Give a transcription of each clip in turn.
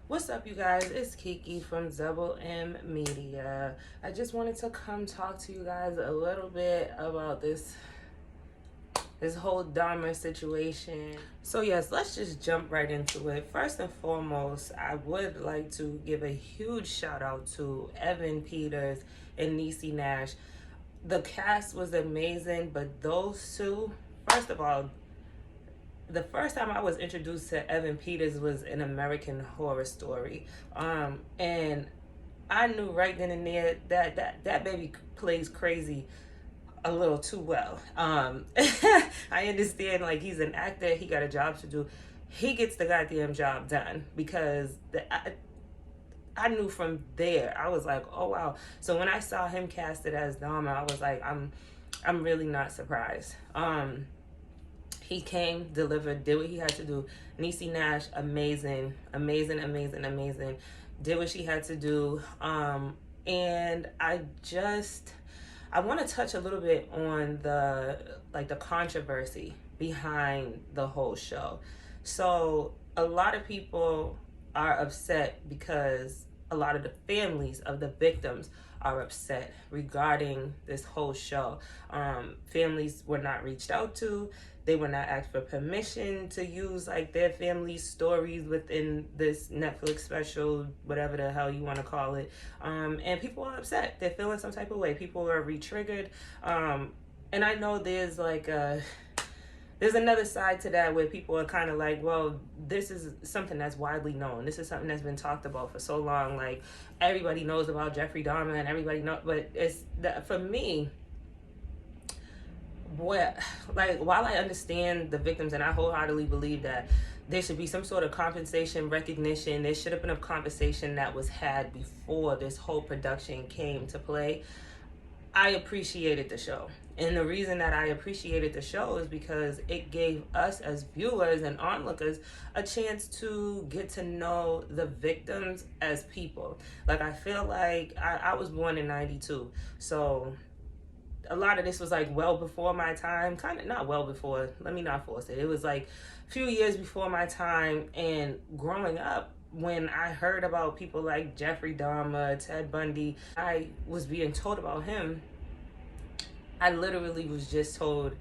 What's up, you guys? It's Kiki from Double M Media. I just wanted to come talk to you guys a little bit about this whole Dahmer situation. So yes, let's just jump right into it. First and foremost, I would like to give a huge shout out to Evan Peters and Niecy Nash. The cast was amazing, but those two, first of all, the first time I was introduced to Evan Peters was in American Horror Story. And I knew right then and there that baby plays crazy a little too well. I understand, like, he's an actor, he got a job to do. He gets the goddamn job done because I knew from there. I was like, oh wow. So when I saw him casted as Dahmer, I was like, I'm really not surprised. He came, delivered, did what he had to do. Niecy Nash, amazing, amazing, amazing, amazing. Did what she had to do. And I want to touch a little bit on the controversy behind the whole show. So a lot of people are upset because a lot of the families of the victims are upset regarding this whole show. Families were not reached out to. They were not asked for permission to use like their family stories within this Netflix special, whatever the hell you want to call it. And people are upset. They're feeling some type of way. People are re-triggered. And I know there's another side to that where people are kind of like, well, this is something that's widely known. This is something that's been talked about for so long. Like, everybody knows about Jeffrey Dahmer and everybody knows, but it's that for me, while I understand the victims and I wholeheartedly believe that there should be some sort of compensation, recognition, there should have been a conversation that was had before this whole production came to play. I appreciated the show. And the reason that I appreciated the show is because it gave us as viewers and onlookers a chance to get to know the victims as people. Like, I feel like I was born in 92. So a lot of this was like well before my time, kind of not well before, let me not force it. It was like a few years before my time. And growing up, when I heard about people like Jeffrey Dahmer, Ted Bundy, I was being told about him. I literally was just told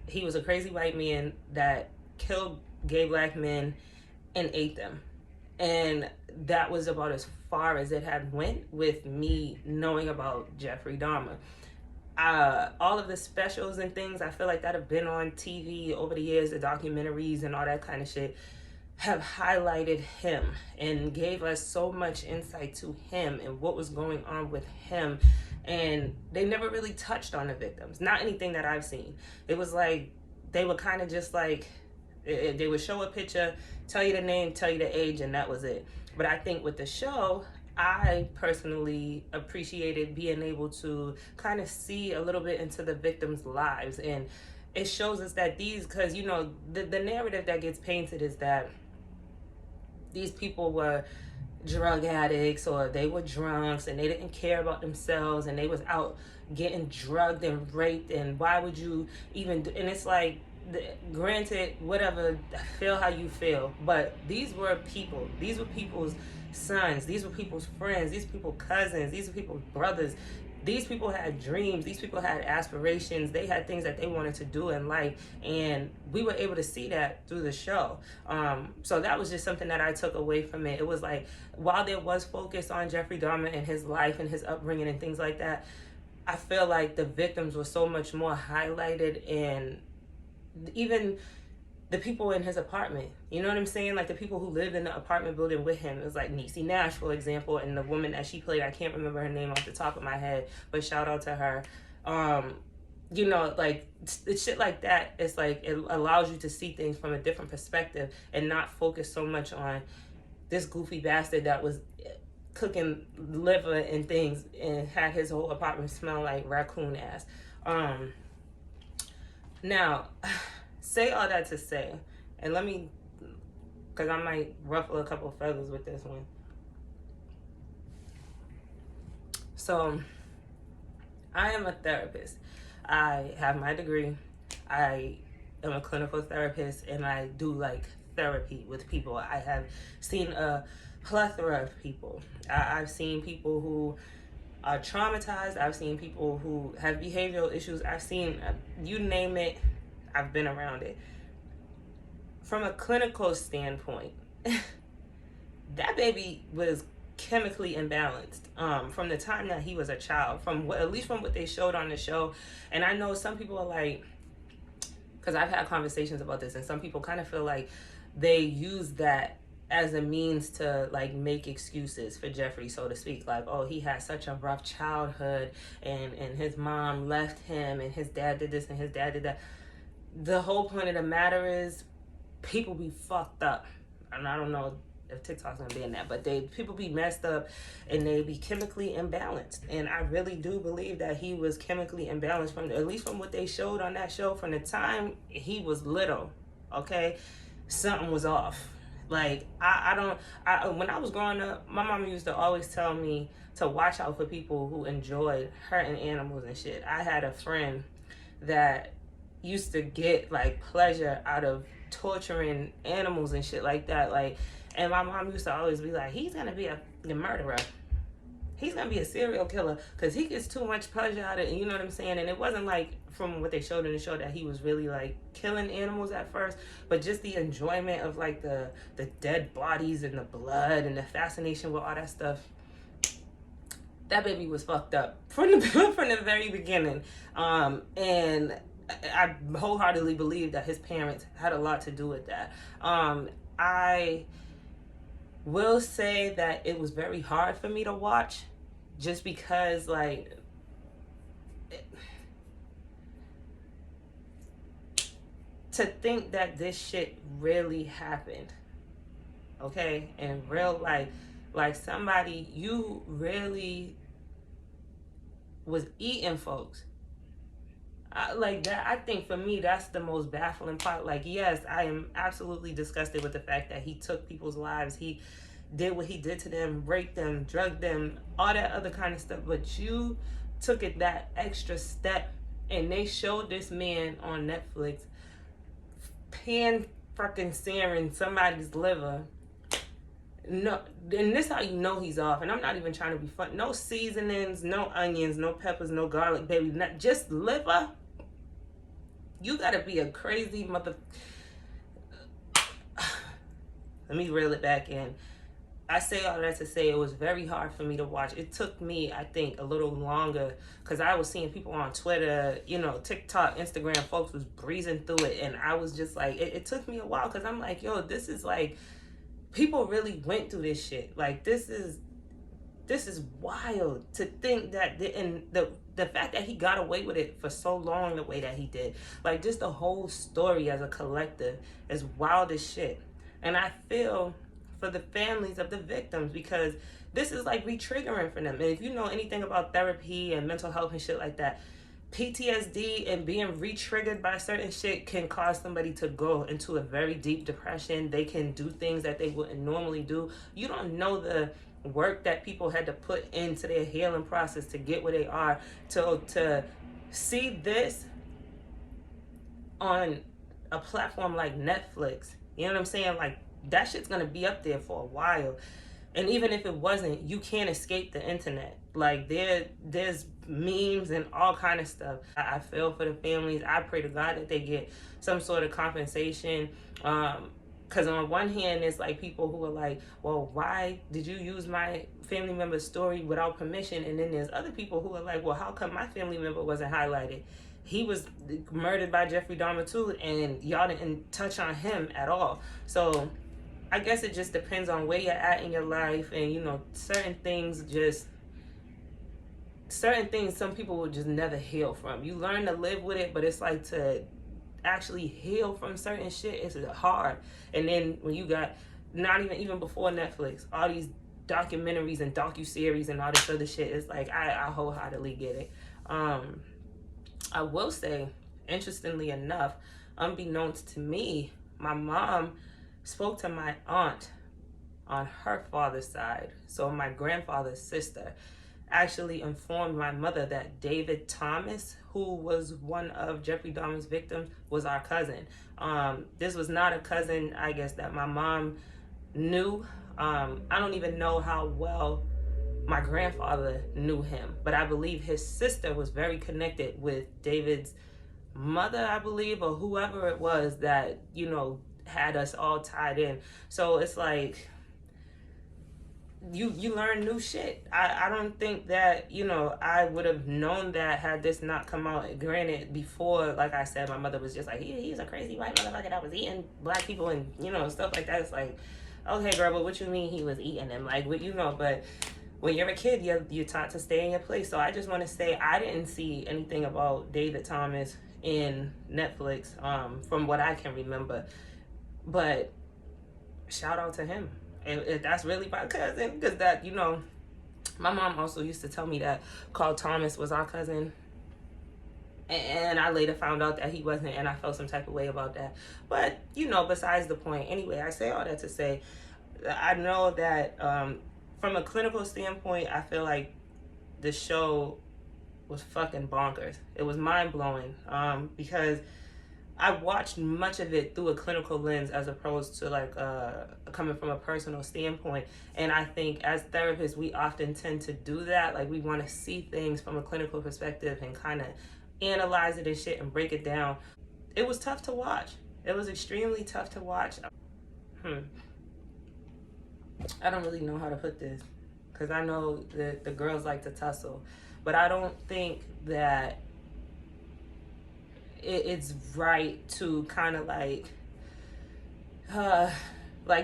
he was a crazy white man that killed gay black men and ate them. And that was about as far as it had went with me knowing about Jeffrey Dahmer. All of the specials and things I feel like that have been on TV over the years, the documentaries and all that kind of shit, have highlighted him and gave us so much insight to him and what was going on with him. And they never really touched on the victims. Not anything that I've seen. It was like they were kind of just like, they would show a picture, tell you the name, tell you the age, and that was it. But I think with the show, I personally appreciated being able to kind of see a little bit into the victims' lives. And it shows us that because, you know, the narrative that gets painted is that these people were drug addicts or they were drunks and they didn't care about themselves and they was out getting drugged and raped, and why would you even do, and it's like, granted, whatever, feel how you feel, but these were people. These were people's sons. These were people's friends. These were people's cousins. These were people's brothers. These people had dreams. These people had aspirations. They had things that they wanted to do in life, and we were able to see that through the show. So that was just something that I took away from it. It was like, while there was focus on Jeffrey Dahmer and his life and his upbringing and things like that, I feel like the victims were so much more highlighted, and even the people in his apartment, you know what I'm saying? Like the people who lived in the apartment building with him. It was like Niecy Nash, for example, and the woman that she played, I can't remember her name off the top of my head, but shout out to her. You know, like shit like that, it's like it allows you to see things from a different perspective and not focus so much on this goofy bastard that was cooking liver and things and had his whole apartment smell like raccoon ass. Now, say all that to say, and let me, because I might ruffle a couple feathers with this one. So, I am a therapist. I have my degree. I am a clinical therapist, and I do like therapy with people. I have seen a plethora of people. I've seen people who are traumatized. I've seen people who have behavioral issues. I've seen, you name it, I've been around it. From a clinical standpoint, that baby was chemically imbalanced from the time that he was a child, from what, at least from what they showed on the show. And I know some people are like, because I've had conversations about this, and some people kind of feel like they use that as a means to like make excuses for Jeffrey, so to speak. Like, oh, he had such a rough childhood, and his mom left him, and his dad did this and his dad did that. The whole point of the matter is people be fucked up. And I don't know if TikTok's gonna be in that, but people be messed up and they be chemically imbalanced. And I really do believe that he was chemically imbalanced, from at least from what they showed on that show, from the time he was little. Okay, something was off. Like, when I was growing up, my mom used to always tell me to watch out for people who enjoyed hurting animals and shit. I had a friend that used to get like pleasure out of torturing animals and shit like that. Like, and my mom used to always be like, he's gonna be a murderer, he's gonna be a serial killer, because he gets too much pleasure out of it. You know what I'm saying? And it wasn't like, from what they showed in the show, that he was really like killing animals at first, but just the enjoyment of like the dead bodies and the blood and the fascination with all that stuff. That baby was fucked up from the very beginning. And I wholeheartedly believe that his parents had a lot to do with that. I will say that it was very hard for me to watch, just because, like, to think that this shit really happened, okay, in real life, like somebody, you really was eating folks. Like that, I think for me, that's the most baffling part. Like, yes, I am absolutely disgusted with the fact that he took people's lives. He did what he did to them, raped them, drugged them, all that other kind of stuff. But you took it that extra step, and they showed this man on Netflix fucking searing somebody's liver. No, and this how you know he's off. And I'm not even trying to be fun. No seasonings, no onions, no peppers, no garlic, baby. Not just liver. You gotta be a crazy mother. Let me reel it back in. I say all that to say it was very hard for me to watch. It took me, I think, a little longer, because I was seeing people on Twitter, you know, TikTok, Instagram, folks was breezing through it. And I was just like, it took me a while, because I'm like, yo, this is like, people really went through this shit. Like, this is wild to think that, and the fact that he got away with it for so long the way that he did. Like, just the whole story as a collective is wild as shit. And I feel for the families of the victims, because this is like re-triggering for them. And if you know anything about therapy and mental health and shit like that, PTSD and being re-triggered by certain shit can cause somebody to go into a very deep depression. They can do things that they wouldn't normally do. You don't know the work that people had to put into their healing process to get where they are. To see this on a platform like Netflix, you know what I'm saying? Like, that shit's gonna be up there for a while. And even if it wasn't, you can't escape the internet. Like, there's memes and all kind of stuff. I feel for the families. I pray to God that they get some sort of compensation. Because on one hand, it's like people who are like, well, why did you use my family member's story without permission? And then there's other people who are like, well, how come my family member wasn't highlighted? He was murdered by Jeffrey Dahmer too, and y'all didn't touch on him at all. So I guess it just depends on where you're at in your life. And, you know, certain things some people will just never heal from. You learn to live with it, but it's like to actually heal from certain shit, it's hard. And then when you got, not even before Netflix, all these documentaries and docuseries and all this other shit, it's like, I wholeheartedly get it. I will say, interestingly enough, unbeknownst to me, my mom spoke to my aunt on her father's side, so my grandfather's sister, actually informed my mother that David Thomas, who was one of Jeffrey Dahmer's victims, was our cousin. This was not a cousin, I guess, that my mom knew. I don't even know how well my grandfather knew him, but I believe his sister was very connected with David's mother, I believe, or whoever it was that, you know, had us all tied in. So it's like, you learn new shit. I don't think that, you know, I would have known that had this not come out. Granted, before, like I said, my mother was just like, he's a crazy white motherfucker that was eating black people and, you know, stuff like that. It's like, okay, girl, but what you mean he was eating them? Like, what, you know, but when you're a kid, you're taught to stay in your place. So I just want to say I didn't see anything about David Thomas in Netflix, from what I can remember. But shout out to him. If that's really my cousin, because that, you know, my mom also used to tell me that Carl Thomas was our cousin, and I later found out that he wasn't, and I felt some type of way about that. But, you know, besides the point. Anyway, I say all that to say, I know that from a clinical standpoint, I feel like the show was fucking bonkers. It was mind-blowing, because I watched much of it through a clinical lens as opposed to like coming from a personal standpoint. And I think as therapists, we often tend to do that. Like, we want to see things from a clinical perspective and kind of analyze it and shit and break it down. It was tough to watch. It was extremely tough to watch. I don't really know how to put this, because I know that the girls like to tussle, but I don't think that it's right to kind of like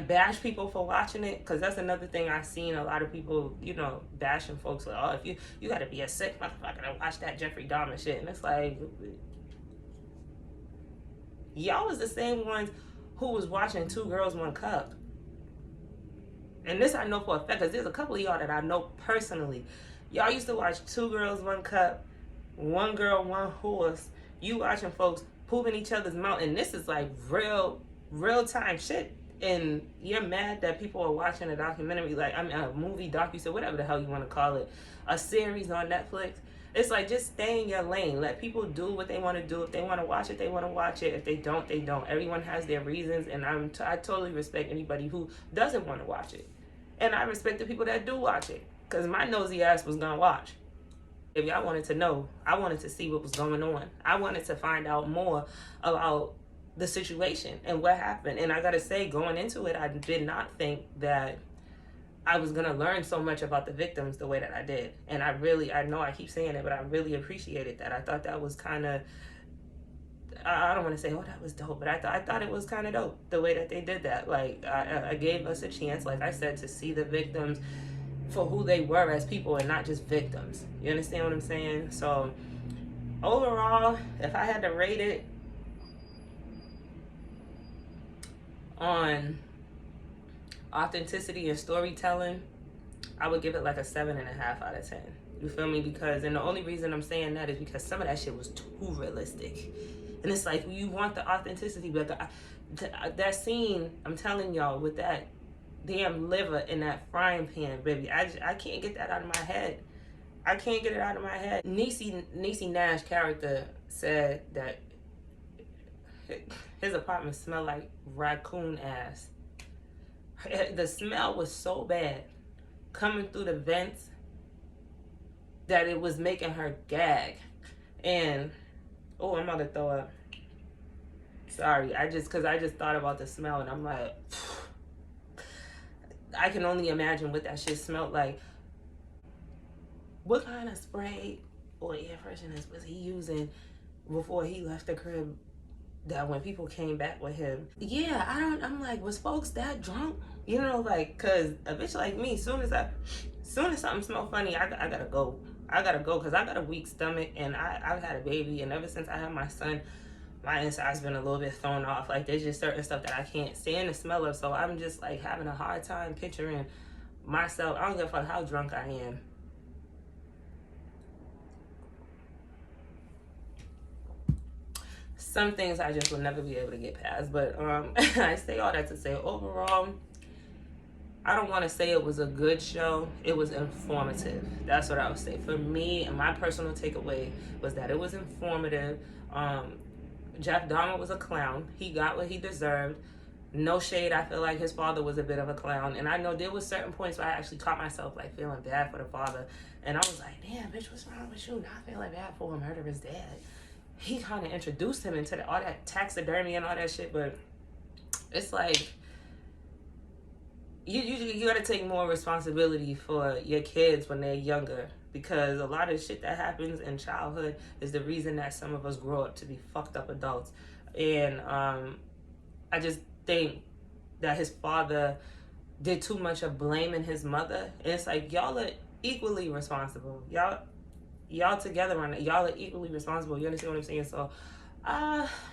bash people for watching it, because that's another thing I've seen a lot of people, you know, bashing folks like, oh, if you got to be a sick motherfucker to watch that Jeffrey Dahmer shit. And it's like, y'all was the same ones who was watching Two Girls, One Cup. And this I know for a fact, because there's a couple of y'all that I know personally. Y'all used to watch Two Girls, One Cup, One Girl, One Horse. You watching folks pooping each other's mouth, and this is like real time shit. And you're mad that people are watching a documentary, like, I mean, a movie, docu, whatever the hell you want to call it, a series on Netflix. It's like, just stay in your lane. Let people do what they want to do. If they want to watch it, they want to watch it. If they don't, they don't. Everyone has their reasons, and I totally respect anybody who doesn't want to watch it. And I respect the people that do watch it, because my nosy ass was going to watch. If y'all wanted to know, I wanted to see what was going on. I wanted to find out more about the situation and what happened. And I gotta say, going into it, I did not think that I was gonna learn so much about the victims the way that I did. And I know I keep saying it, but I really appreciated that. I thought that was kind of, I don't want to say, oh, that was dope, but I thought it was kind of dope the way that they did that. Like, I gave us a chance, like I said, to see the victims for who they were as people and not just victims. You understand what I'm saying? So overall, if I had to rate it on authenticity and storytelling, I would give it like a 7.5 out of 10. You feel me? Because, and the only reason I'm saying that is because some of that shit was too realistic. And it's like, you want the authenticity, but that scene, I'm telling y'all, with that damn liver in that frying pan, baby, I can't get that out of my head. I can't get it out of my head. Niecy Nash character said that his apartment smelled like raccoon ass. The smell was so bad coming through the vents that it was making her gag. And oh, I'm about to throw up. Sorry, because I just thought about the smell, and I'm like, I can only imagine what that shit smelled like. What kind of spray or air fresheners was he using before he left the crib that when people came back with him? Yeah, I'm like, was folks that drunk? You know, like, cause a bitch like me, soon as something smells funny, I gotta go. I gotta go, cause I got a weak stomach, and I've had a baby, and ever since I had my son, my inside's been a little bit thrown off. Like, there's just certain stuff that I can't stand the smell of. So I'm just like having a hard time picturing myself. I don't give a fuck how drunk I am. Some things I just will never be able to get past. But I say all that to say, overall, I don't want to say it was a good show. It was informative. That's what I would say. For me, and my personal takeaway was that it was informative. Jeff Dahmer was a clown. He got what he deserved. No shade. I feel like his father was a bit of a clown. And I know there was certain points where I actually caught myself like feeling bad for the father. And I was like, damn, bitch, what's wrong with you? Not feeling bad for him murder his dad. He kind of introduced him into all that taxidermy and all that shit. But it's like, you got to take more responsibility for your kids when they're younger, because a lot of shit that happens in childhood is the reason that some of us grow up to be fucked up adults. And I just think that his father did too much of blaming his mother. And it's like, y'all are equally responsible. Y'all together on it. Y'all are equally responsible. You understand what I'm saying? So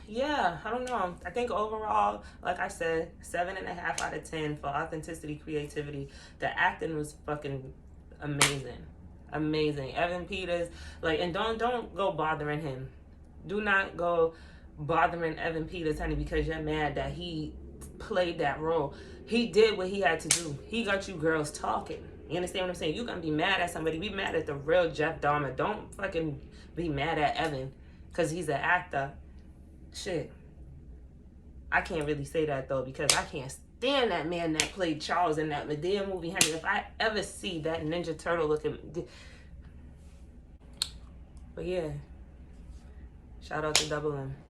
yeah, I don't know. I think overall, like I said, 7.5 out of 10 for authenticity, creativity. The acting was fucking amazing. Evan Peters, like, and don't go bothering him. Do not go bothering Evan Peters, honey, because you're mad that he played that role. He did what he had to do. He got you girls talking. You understand what I'm saying? You gonna be mad at somebody. Be mad at the real Jeff Dahmer. Don't fucking be mad at Evan because he's an actor. Shit. I can't really say that though, because I can't stand that man that played Charles in that Medea movie, honey. If I ever see that Ninja Turtle looking... But yeah. Shout out to Double M.